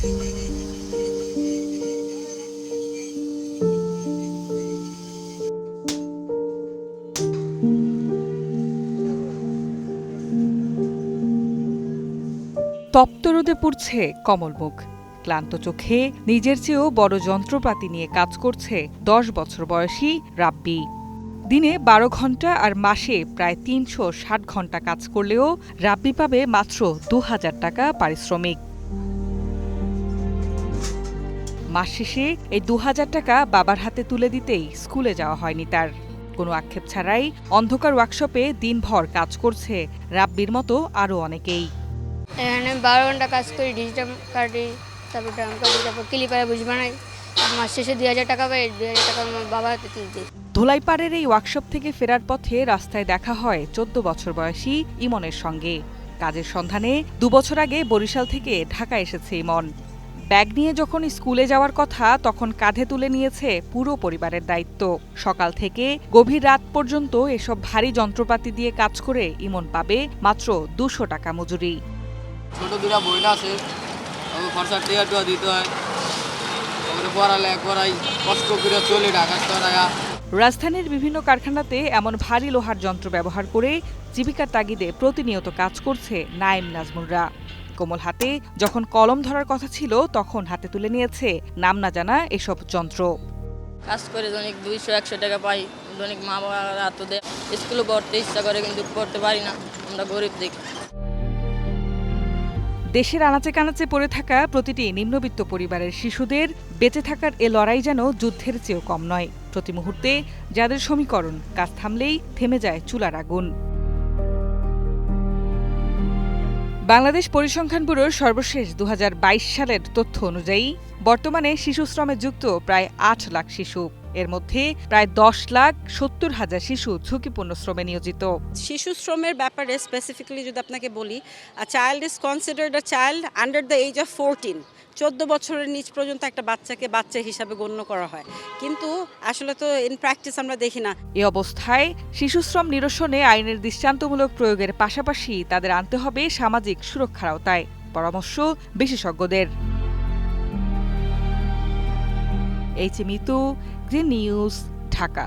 তপ্ত রোদে পুড়ছে কমলমুখ। ক্লান্ত চোখে নিজের চেয়েও বড় যন্ত্রপাতি নিয়ে কাজ করছে ১০ বছর বয়সী রাব্বি। দিনে ১২ ঘণ্টা আর মাসে প্রায় ৩৬০ ঘণ্টা কাজ করলেও রাব্বি পাবে মাত্র ২,০০০ টাকা পারিশ্রমিক। মাস শেষে এই ২,০০০ টাকা বাবার হাতে তুলে দিতেই স্কুলে যাওয়া হয়নি তার। কোনো আক্ষেপ ছাড়াই অন্ধকার ওয়ার্কশপে দিনভর কাজ করছে রাব্বির মতো আরও অনেকেই। এখানে ১২ ঘন্টা কাজ করি, ডিজিটাল কাটি, তারপর ড্রাম কাটি, তারপর ক্লিপারে বুঝ বানাই। মাস শেষে ২,০০০ টাকা পাই, ২,০০০ টাকা আমার বাবার হাতে তুলে দিই। ধোলাইপাড়ের এই ওয়ার্কশপ থেকে ফেরার পথে রাস্তায় দেখা হয় ১৪ বছর বয়সী ইমনের সঙ্গে। কাজের সন্ধানে ২ বছর আগে বরিশাল থেকে ঢাকা এসেছে ইমন। ব্যাগ নিয়ে যখন স্কুলে যাওয়ার কথা তখন কাঁধে তুলে নিয়েছে পুরো পরিবারের দায়িত্ব। সকাল থেকে গভীর রাত পর্যন্ত এসব ভারী যন্ত্রপাতি দিয়ে কাজ করে ইমন পাবে মাত্র ২০০ টাকা মজুরি। ছোট দুটা বইটা আছে, খরচা টিয়া দিতে হয়, পড়ালেখা করাই, কষ্ট করে চলে ঢাকা শহরে। রাজধানীর বিভিন্ন কারখানাতে এমন ভারী লোহার যন্ত্র ব্যবহার করে জীবিকার তাগিদে প্রতিনিয়ত কাজ করছে নাইম নাজমুলরা। কোমল হাতে যখন কলম ধরার কথা ছিল তখন হাতে তুলে নিয়েছে নাম না জানা এসব যন্ত্র। কাজ করে দৈনিক ২০০-১০০ টাকা পাই, দৈনিক মা বাবা রাত দেয়। স্কুলে পড়তে ইচ্ছা করে কিন্তু পড়তে পারি না, আমরা গরিব দেখি। দেশের আনাচে কানাচে পড়ে থাকা প্রতিটি নিম্নবিত্ত পরিবারের শিশুদের বেঁচে থাকার এ লড়াই যেন যুদ্ধের চেয়েও কম নয়। প্রতি মুহূর্তে যাদের সমীকরণ, কাজ থামলেই থেমে যায় চুলার আগুন। বাংলাদেশ পরিসংখ্যান ব্যুরোর সর্বশেষ ২০২২ সালের তথ্য অনুযায়ী বর্তমানে শিশুশ্রমে যুক্ত প্রায় ৮ লাখ শিশু। এর মধ্যে প্রায় ১০,৭০,০০০ শিশু ঝুঁকিপূর্ণ শ্রমে নিয়োজিত। শিশু শ্রমের ব্যাপারে স্পেসিফিক্যালি যদি আপনাকে বলি, child is considered a child under the age of 14। 14 বছরের নিচ পর্যন্ত একটা বাচ্চাকে বাচ্চা হিসাবে গণ্য করা হয়, কিন্তু আসলে তো ইন প্র্যাকটিস আমরা দেখি না। এ অবস্থায় শিশুশ্রম নিরসনে আইনের দৃষ্টান্তমূলক প্রয়োগের পাশাপাশি তাদের আনতে হবে সামাজিক সুরক্ষার আওতায়, পরামর্শ বিশেষজ্ঞদের। H Mitu, green news, Dhaka.